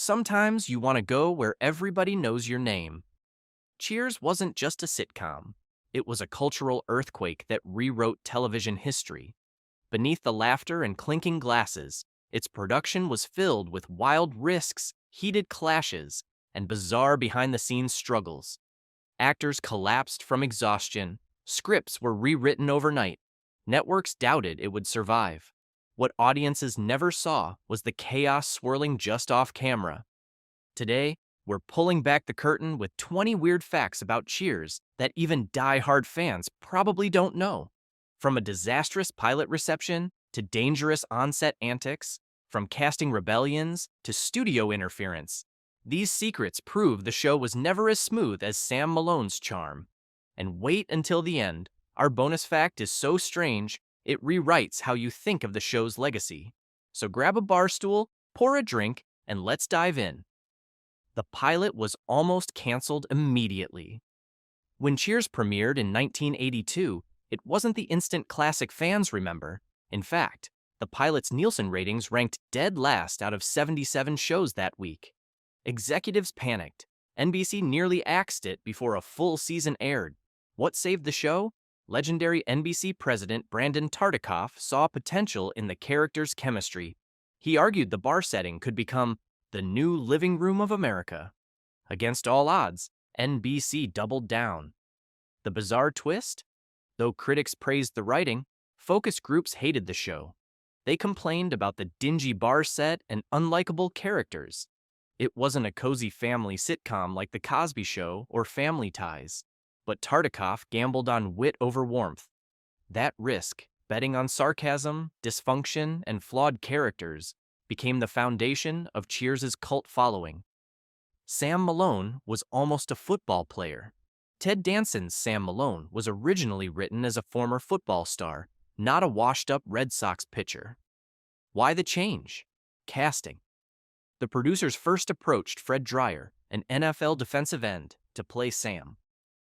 Sometimes you want to go where everybody knows your name. Cheers wasn't just a sitcom. It was a cultural earthquake that rewrote television history. Beneath the laughter and clinking glasses, its production was filled with wild risks, heated clashes, and bizarre behind-the-scenes struggles. Actors collapsed from exhaustion, scripts were rewritten overnight, networks doubted it would survive. What audiences never saw was the chaos swirling just off camera. Today, we're pulling back the curtain with 20 weird facts about Cheers that even die-hard fans probably don't know. From a disastrous pilot reception to dangerous on-set antics, from casting rebellions to studio interference, these secrets prove the show was never as smooth as Sam Malone's charm. And wait until the end. Our bonus fact is so strange, it rewrites how you think of the show's legacy. So grab a bar stool, pour a drink, and let's dive in. The pilot was almost canceled immediately. When Cheers premiered in 1982, it wasn't the instant classic fans remember. In fact, the pilot's Nielsen ratings ranked dead last out of 77 shows that week. Executives panicked. NBC nearly axed it before a full season aired. What saved the show? Legendary NBC president Brandon Tartikoff saw potential in the characters' chemistry. He argued the bar setting could become the new living room of America. Against all odds, NBC doubled down. The bizarre twist? Though critics praised the writing, focus groups hated the show. They complained about the dingy bar set and unlikable characters. It wasn't a cozy family sitcom like The Cosby Show or Family Ties. But Tartikoff gambled on wit over warmth. That risk, betting on sarcasm, dysfunction, and flawed characters, became the foundation of Cheers' cult following. Sam Malone was almost a football player. Ted Danson's Sam Malone was originally written as a former football star, not a washed-up Red Sox pitcher. Why the change? Casting. The producers first approached Fred Dryer, an NFL defensive end, to play Sam.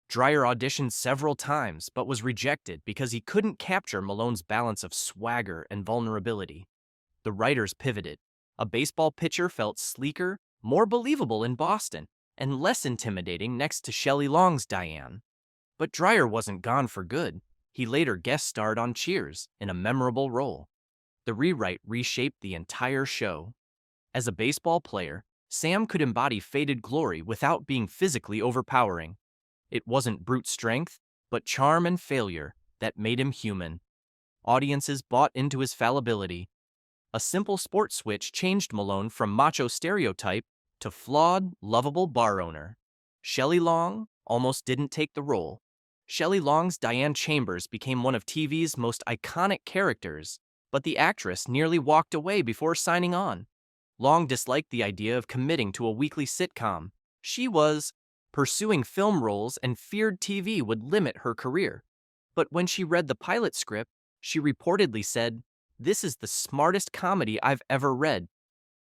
Dryer auditioned several times but was rejected because he couldn't capture Malone's balance of swagger and vulnerability. The writers pivoted. A baseball pitcher felt sleeker, more believable in Boston, and less intimidating next to Shelley Long's Diane. But Dryer wasn't gone for good. He later guest starred on Cheers in a memorable role. The rewrite reshaped the entire show. As a baseball player, Sam could embody faded glory without being physically overpowering. It wasn't brute strength, but charm and failure that made him human. Audiences bought into his fallibility. A simple sports switch changed Malone from macho stereotype to flawed, lovable bar owner. Shelley Long almost didn't take the role. Shelley Long's Diane Chambers became one of TV's most iconic characters, but the actress nearly walked away before signing on. Long disliked the idea of committing to a weekly sitcom. She was pursuing film roles and feared TV would limit her career. But when she read the pilot script, she reportedly said, "This is the smartest comedy I've ever read."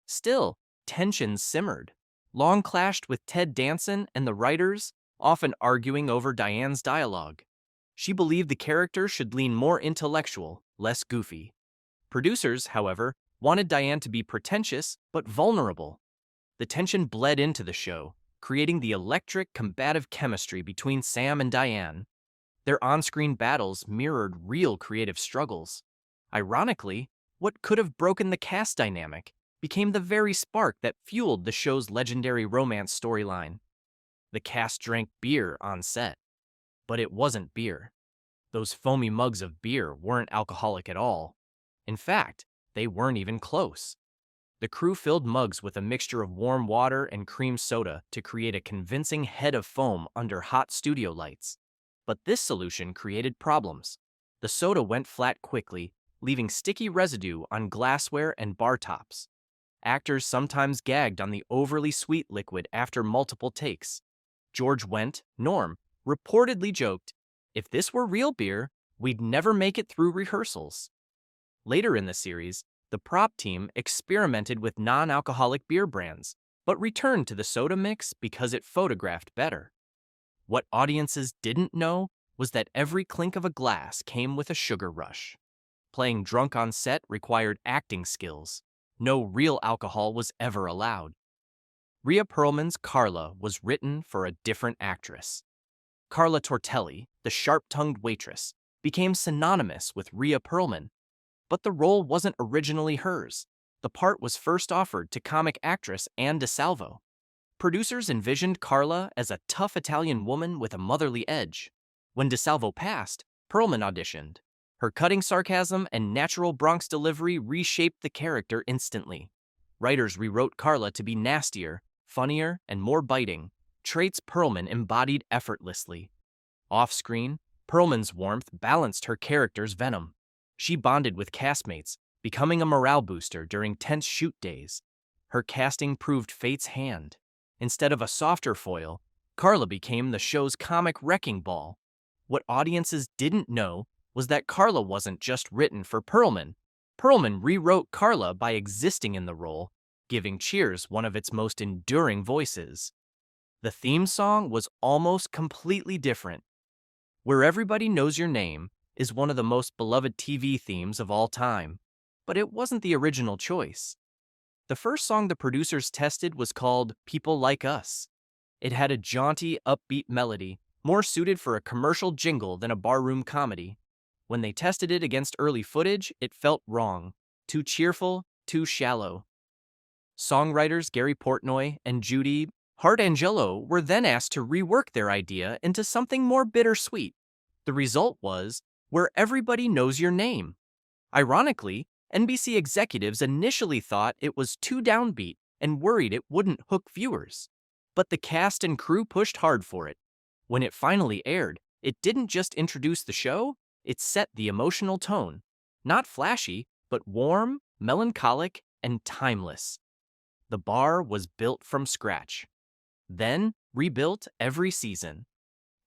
Still, tensions simmered. Long clashed with Ted Danson and the writers, often arguing over Diane's dialogue. She believed the character should lean more intellectual, less goofy. Producers, however, wanted Diane to be pretentious but vulnerable. The tension bled into the show, creating the electric, combative chemistry between Sam and Diane. Their on-screen battles mirrored real creative struggles. Ironically, what could have broken the cast dynamic became the very spark that fueled the show's legendary romance storyline. The cast drank beer on set. But it wasn't beer. Those foamy mugs of beer weren't alcoholic at all. In fact, they weren't even close. The crew filled mugs with a mixture of warm water and cream soda to create a convincing head of foam under hot studio lights. But this solution created problems. The soda went flat quickly, leaving sticky residue on glassware and bar tops. Actors sometimes gagged on the overly sweet liquid after multiple takes. George Wendt, Norm, reportedly joked, "If this were real beer, we'd never make it through rehearsals." Later in the series, the prop team experimented with non-alcoholic beer brands, but returned to the soda mix because it photographed better. What audiences didn't know was that every clink of a glass came with a sugar rush. Playing drunk on set required acting skills. No real alcohol was ever allowed. Rhea Perlman's Carla was written for a different actress. Carla Tortelli, the sharp-tongued waitress, became synonymous with Rhea Perlman, but the role wasn't originally hers. The part was first offered to comic actress Anne DeSalvo. Producers envisioned Carla as a tough Italian woman with a motherly edge. When DeSalvo passed, Perlman auditioned. Her cutting sarcasm and natural Bronx delivery reshaped the character instantly. Writers rewrote Carla to be nastier, funnier, and more biting, traits Perlman embodied effortlessly. Off-screen, Perlman's warmth balanced her character's venom. She bonded with castmates, becoming a morale booster during tense shoot days. Her casting proved fate's hand. Instead of a softer foil, Carla became the show's comic wrecking ball. What audiences didn't know was that Carla wasn't just written for Perlman. Perlman rewrote Carla by existing in the role, giving Cheers one of its most enduring voices. The theme song was almost completely different. Where Everybody Knows Your Name is one of the most beloved TV themes of all time, but it wasn't the original choice. The first song the producers tested was called People Like Us. It had a jaunty, upbeat melody, more suited for a commercial jingle than a barroom comedy. When they tested it against early footage, it felt wrong. Too cheerful, too shallow. Songwriters Gary Portnoy and Judy Hartangelo were then asked to rework their idea into something more bittersweet. The result was Where Everybody Knows Your Name. Ironically, NBC executives initially thought it was too downbeat and worried it wouldn't hook viewers. But the cast and crew pushed hard for it. When it finally aired, it didn't just introduce the show, it set the emotional tone. Not flashy, but warm, melancholic, and timeless. The bar was built from scratch. Then, rebuilt every season.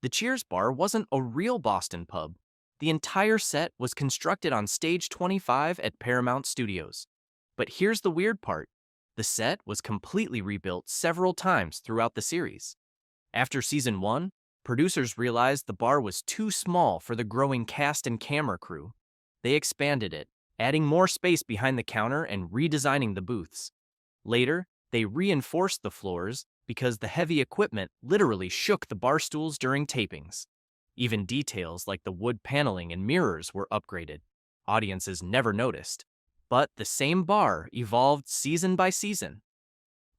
The Cheers bar wasn't a real Boston pub. The entire set was constructed on Stage 25 at Paramount Studios. But here's the weird part. The set was completely rebuilt several times throughout the series. After season 1, producers realized the bar was too small for the growing cast and camera crew. They expanded it, adding more space behind the counter and redesigning the booths. Later, they reinforced the floors because the heavy equipment literally shook the bar stools during tapings. Even details like the wood paneling and mirrors were upgraded. Audiences never noticed. But the same bar evolved season by season.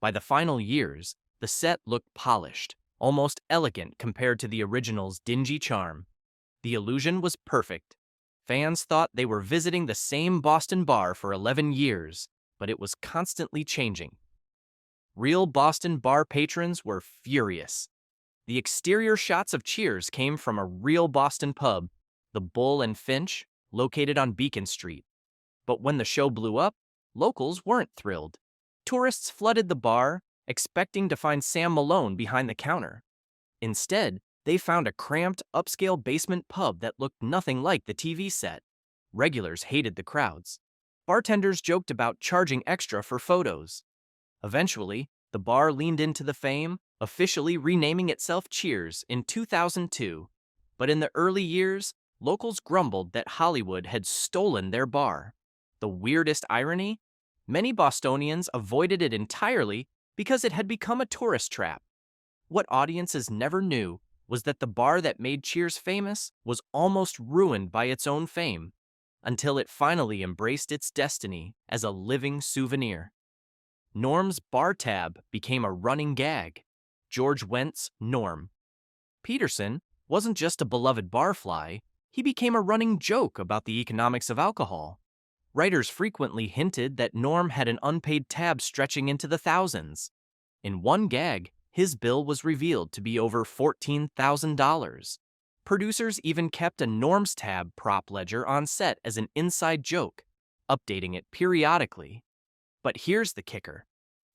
By the final years, the set looked polished, almost elegant compared to the original's dingy charm. The illusion was perfect. Fans thought they were visiting the same Boston bar for 11 years, but it was constantly changing. Real Boston bar patrons were furious. The exterior shots of Cheers came from a real Boston pub, the Bull and Finch, located on Beacon Street. But when the show blew up, locals weren't thrilled. Tourists flooded the bar, expecting to find Sam Malone behind the counter. Instead, they found a cramped, upscale basement pub that looked nothing like the TV set. Regulars hated the crowds. Bartenders joked about charging extra for photos. Eventually, the bar leaned into the fame, officially renaming itself Cheers in 2002. But in the early years, locals grumbled that Hollywood had stolen their bar. The weirdest irony? Many Bostonians avoided it entirely because it had become a tourist trap. What audiences never knew was that the bar that made Cheers famous was almost ruined by its own fame, until it finally embraced its destiny as a living souvenir. Norm's bar tab became a running gag. George Wendt's Norm. Peterson wasn't just a beloved barfly, he became a running joke about the economics of alcohol. Writers frequently hinted that Norm had an unpaid tab stretching into the thousands. In one gag, his bill was revealed to be over $14,000. Producers even kept a Norm's tab prop ledger on set as an inside joke, updating it periodically. But here's the kicker.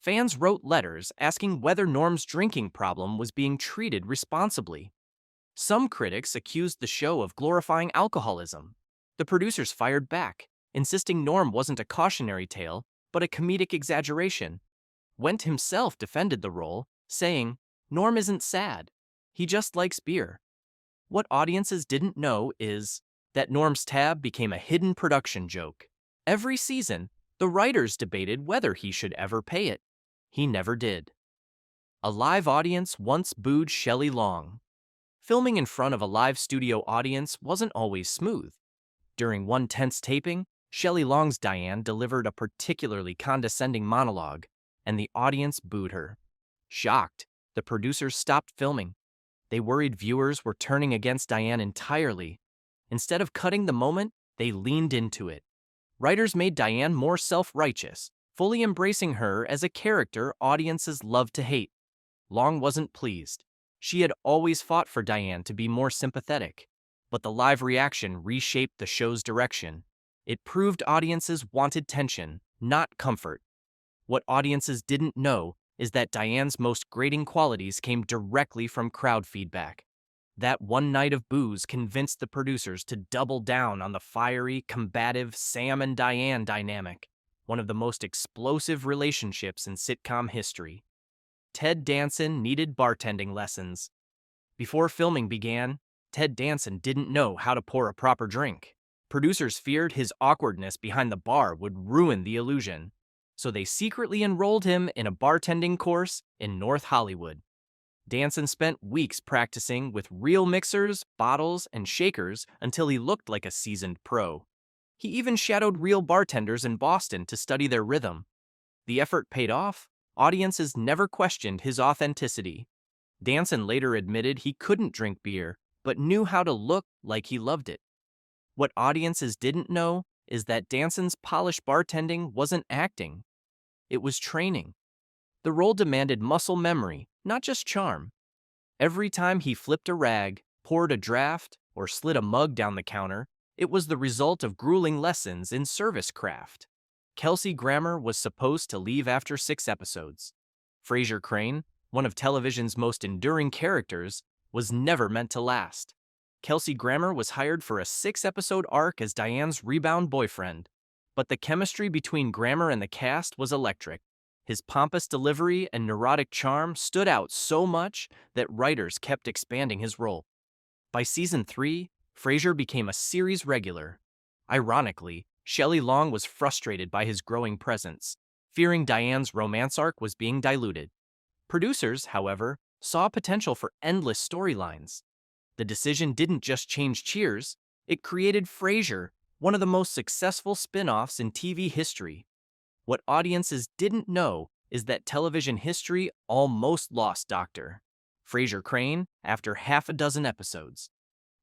Fans wrote letters asking whether Norm's drinking problem was being treated responsibly. Some critics accused the show of glorifying alcoholism. The producers fired back, insisting Norm wasn't a cautionary tale, but a comedic exaggeration. Wendt himself defended the role, saying, "Norm isn't sad. He just likes beer." What audiences didn't know is that Norm's tab became a hidden production joke. Every season, the writers debated whether he should ever pay it. He never did. A live audience once booed Shelley Long. Filming in front of a live studio audience wasn't always smooth. During one tense taping, Shelley Long's Diane delivered a particularly condescending monologue, and the audience booed her. Shocked, the producers stopped filming. They worried viewers were turning against Diane entirely. Instead of cutting the moment, they leaned into it. Writers made Diane more self-righteous, fully embracing her as a character audiences love to hate. Long wasn't pleased. She had always fought for Diane to be more sympathetic. But the live reaction reshaped the show's direction. It proved audiences wanted tension, not comfort. What audiences didn't know is that Diane's most grating qualities came directly from crowd feedback. That one night of boos convinced the producers to double down on the fiery, combative Sam and Diane dynamic, one of the most explosive relationships in sitcom history. Ted Danson needed bartending lessons. Before filming began, Ted Danson didn't know how to pour a proper drink. Producers feared his awkwardness behind the bar would ruin the illusion, so they secretly enrolled him in a bartending course in North Hollywood. Danson spent weeks practicing with real mixers, bottles, and shakers until he looked like a seasoned pro. He even shadowed real bartenders in Boston to study their rhythm. The effort paid off. Audiences never questioned his authenticity. Danson later admitted he couldn't drink beer, but knew how to look like he loved it. What audiences didn't know is that Danson's polished bartending wasn't acting. It was training. The role demanded muscle memory, not just charm. Every time he flipped a rag, poured a draft, or slid a mug down the counter, it was the result of grueling lessons in service craft. Kelsey Grammer was supposed to leave after 6 episodes. Frasier Crane, one of television's most enduring characters, was never meant to last. Kelsey Grammer was hired for a 6-episode arc as Diane's rebound boyfriend, but the chemistry between Grammer and the cast was electric. His pompous delivery and neurotic charm stood out so much that writers kept expanding his role. By season 3, Frasier became a series regular. Ironically, Shelley Long was frustrated by his growing presence, fearing Diane's romance arc was being diluted. Producers, however, saw potential for endless storylines. The decision didn't just change Cheers, it created Frasier, one of the most successful spin-offs in TV history. What audiences didn't know is that television history almost lost Dr. Frasier Crane after half a dozen episodes.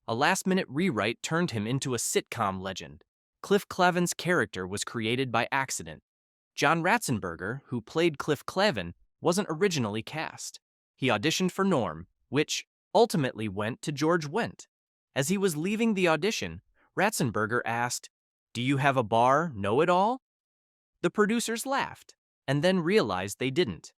A last-minute rewrite turned him into a sitcom legend. Cliff Clavin's character was created by accident. John Ratzenberger, who played Cliff Clavin, wasn't originally cast. He auditioned for Norm, which ultimately went to George Wendt. As he was leaving the audition, Ratzenberger asked, "Do you have a bar, know-it-all?" The producers laughed, and then realized they didn't.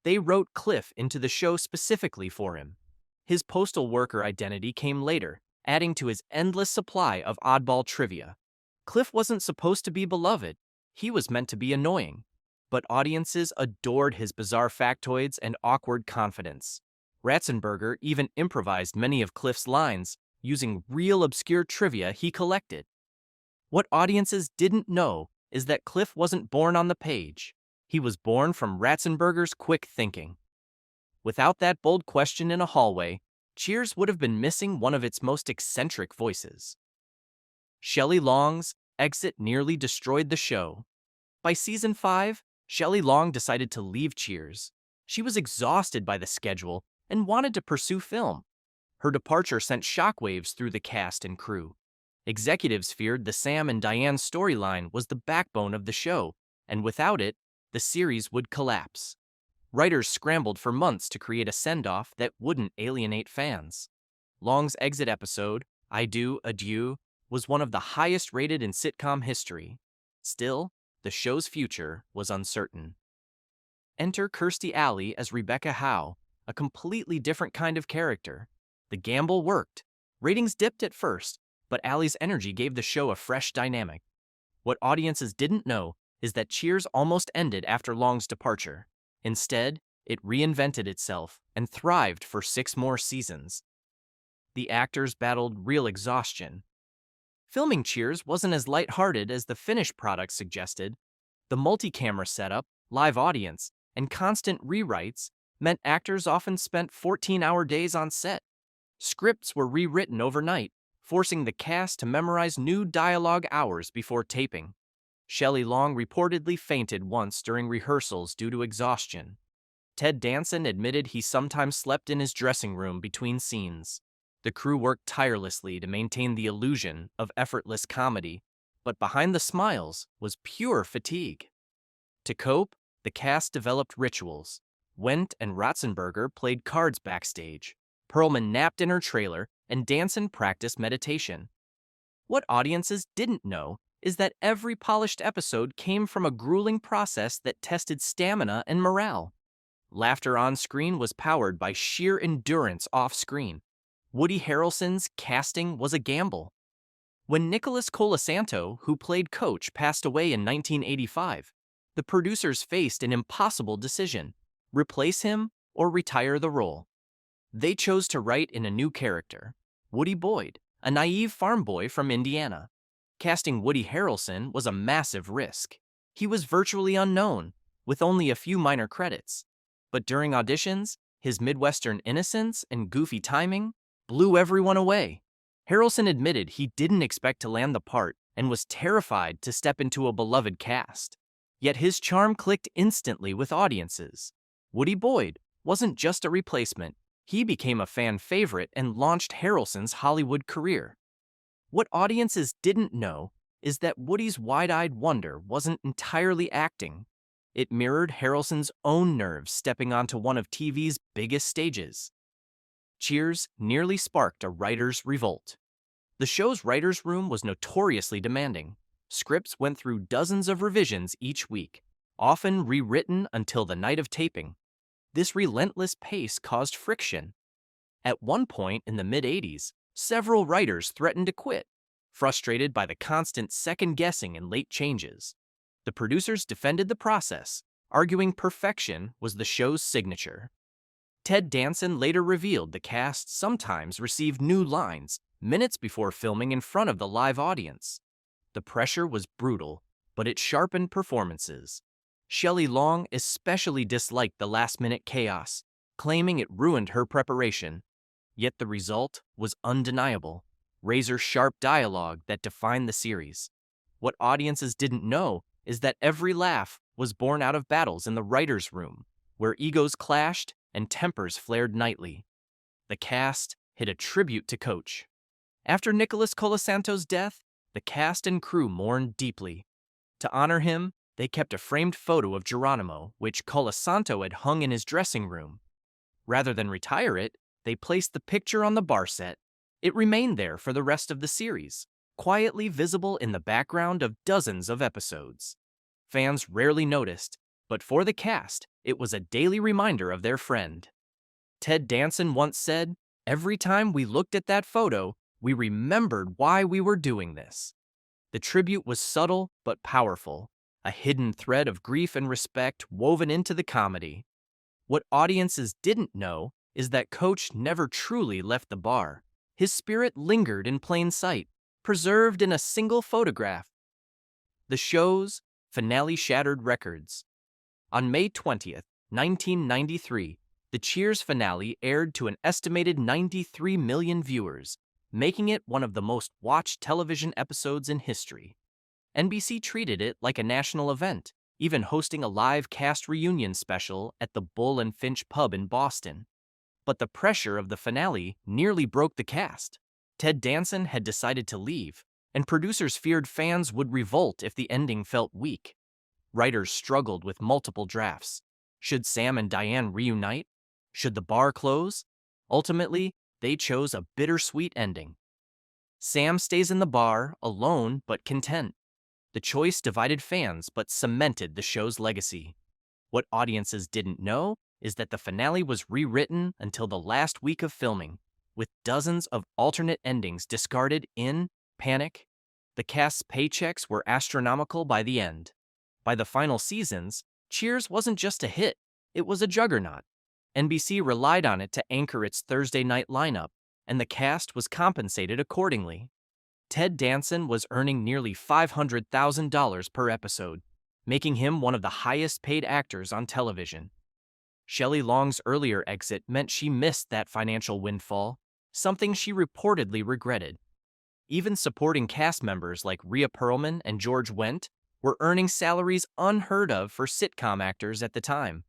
They wrote Cliff into the show specifically for him. His postal worker identity came later, adding to his endless supply of oddball trivia. Cliff wasn't supposed to be beloved. He was meant to be annoying. But audiences adored his bizarre factoids and awkward confidence. Ratzenberger even improvised many of Cliff's lines, using real obscure trivia he collected. What audiences didn't know is that Cliff wasn't born on the page. He was born from Ratzenberger's quick thinking. Without that bold question in a hallway, Cheers would have been missing one of its most eccentric voices. Shelley Long's exit nearly destroyed the show. By season 5, Shelley Long decided to leave Cheers. She was exhausted by the schedule and wanted to pursue film. Her departure sent shockwaves through the cast and crew. Executives feared the Sam and Diane storyline was the backbone of the show, and without it, the series would collapse. Writers scrambled for months to create a send-off that wouldn't alienate fans. Long's exit episode, I Do, Adieu, was one of the highest rated in sitcom history. Still, the show's future was uncertain. Enter Kirstie Alley as Rebecca Howe, a completely different kind of character. The gamble worked. Ratings dipped at first, but Alley's energy gave the show a fresh dynamic. What audiences didn't know is that Cheers almost ended after Long's departure. Instead, it reinvented itself and thrived for 6 more seasons. The actors battled real exhaustion. Filming Cheers wasn't as lighthearted as the finished product suggested. The multi-camera setup, live audience, and constant rewrites meant actors often spent 14-hour days on set. Scripts were rewritten overnight, forcing the cast to memorize new dialogue hours before taping. Shelley Long reportedly fainted once during rehearsals due to exhaustion. Ted Danson admitted he sometimes slept in his dressing room between scenes. The crew worked tirelessly to maintain the illusion of effortless comedy, but behind the smiles was pure fatigue. To cope, the cast developed rituals. Wendt and Ratzenberger played cards backstage. Perlman napped in her trailer, and Danson practiced meditation. What audiences didn't know is that every polished episode came from a grueling process that tested stamina and morale. Laughter on screen was powered by sheer endurance off screen. Woody Harrelson's casting was a gamble. When Nicholas Colasanto, who played Coach, passed away in 1985, the producers faced an impossible decision: replace him or retire the role. They chose to write in a new character, Woody Boyd, a naive farm boy from Indiana. Casting Woody Harrelson was a massive risk. He was virtually unknown, with only a few minor credits. But during auditions, his Midwestern innocence and goofy timing blew everyone away. Harrelson admitted he didn't expect to land the part and was terrified to step into a beloved cast. Yet his charm clicked instantly with audiences. Woody Boyd wasn't just a replacement. He became a fan favorite and launched Harrelson's Hollywood career. What audiences didn't know is that Woody's wide-eyed wonder wasn't entirely acting. It mirrored Harrelson's own nerves stepping onto one of TV's biggest stages. Cheers nearly sparked a writer's revolt. The show's writer's room was notoriously demanding. Scripts went through dozens of revisions each week, often rewritten until the night of taping. This relentless pace caused friction. At one point in the mid-'80s, several writers threatened to quit, frustrated by the constant second-guessing and late changes. The producers defended the process, arguing perfection was the show's signature. Ted Danson later revealed the cast sometimes received new lines minutes before filming in front of the live audience. The pressure was brutal, but it sharpened performances. Shelley Long especially disliked the last-minute chaos, claiming it ruined her preparation. Yet the result was undeniable: razor-sharp dialogue that defined the series. What audiences didn't know is that every laugh was born out of battles in the writer's room, where egos clashed and tempers flared nightly. The cast hit a tribute to Coach. After Nicholas Colasanto's death, the cast and crew mourned deeply. To honor him, they kept a framed photo of Geronimo, which Colasanto had hung in his dressing room. Rather than retire it, they placed the picture on the bar set. It remained there for the rest of the series, quietly visible in the background of dozens of episodes. Fans rarely noticed, but for the cast, it was a daily reminder of their friend. Ted Danson once said, "Every time we looked at that photo, we remembered why we were doing this." The tribute was subtle but powerful, a hidden thread of grief and respect woven into the comedy. What audiences didn't know is that Coach never truly left the bar. His spirit lingered in plain sight, preserved in a single photograph. The show's finale shattered records. On May 20th, 1993, the Cheers finale aired to an estimated 93 million viewers, making it one of the most watched television episodes in history. NBC treated it like a national event, even hosting a live cast reunion special at the Bull and Finch pub in Boston. But the pressure of the finale nearly broke the cast. Ted Danson had decided to leave, and producers feared fans would revolt if the ending felt weak. Writers struggled with multiple drafts. Should Sam and Diane reunite? Should the bar close? Ultimately, they chose a bittersweet ending. Sam stays in the bar, alone but content. The choice divided fans but cemented the show's legacy. What audiences didn't know is that the finale was rewritten until the last week of filming, with dozens of alternate endings discarded in panic. The cast's paychecks were astronomical by the end. By the final seasons, Cheers wasn't just a hit, it was a juggernaut. NBC relied on it to anchor its Thursday night lineup, and the cast was compensated accordingly. Ted Danson was earning nearly $500,000 per episode, making him one of the highest-paid actors on television. Shelley Long's earlier exit meant she missed that financial windfall, something she reportedly regretted. Even supporting cast members like Rhea Perlman and George Wendt were earning salaries unheard of for sitcom actors at the time.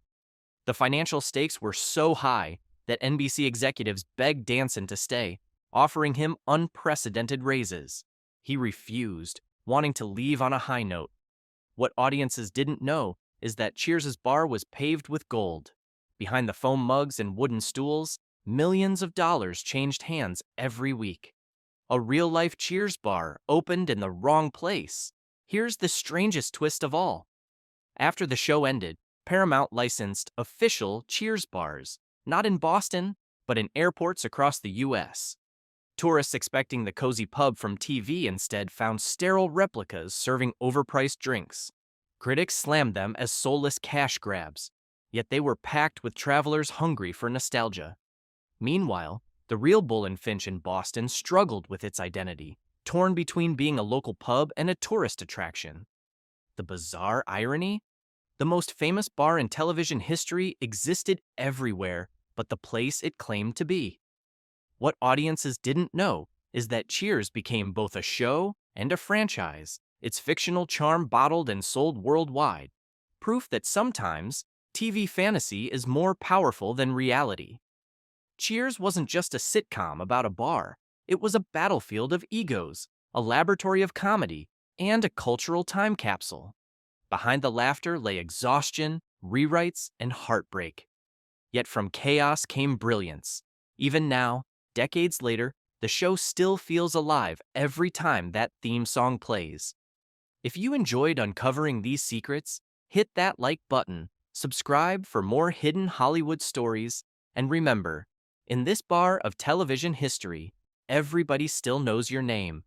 The financial stakes were so high that NBC executives begged Danson to stay, offering him unprecedented raises. He refused, wanting to leave on a high note. What audiences didn't know is that Cheers' bar was paved with gold. Behind the foam mugs and wooden stools, millions of dollars changed hands every week. A real-life Cheers bar opened in the wrong place. Here's the strangest twist of all. After the show ended, Paramount licensed official Cheers bars, not in Boston, but in airports across the U.S. Tourists expecting the cozy pub from TV instead found sterile replicas serving overpriced drinks. Critics slammed them as soulless cash grabs, yet they were packed with travelers hungry for nostalgia. Meanwhile, the real Bull and Finch in Boston struggled with its identity, torn between being a local pub and a tourist attraction. The bizarre irony? The most famous bar in television history existed everywhere but the place it claimed to be. What audiences didn't know is that Cheers became both a show and a franchise, its fictional charm bottled and sold worldwide. Proof that sometimes TV fantasy is more powerful than reality. Cheers wasn't just a sitcom about a bar. It was a battlefield of egos, a laboratory of comedy, and a cultural time capsule. Behind the laughter lay exhaustion, rewrites, and heartbreak. Yet from chaos came brilliance. Even now, decades later, the show still feels alive every time that theme song plays. If you enjoyed uncovering these secrets, hit that like button, subscribe for more hidden Hollywood stories, and remember, in this bar of television history, everybody still knows your name.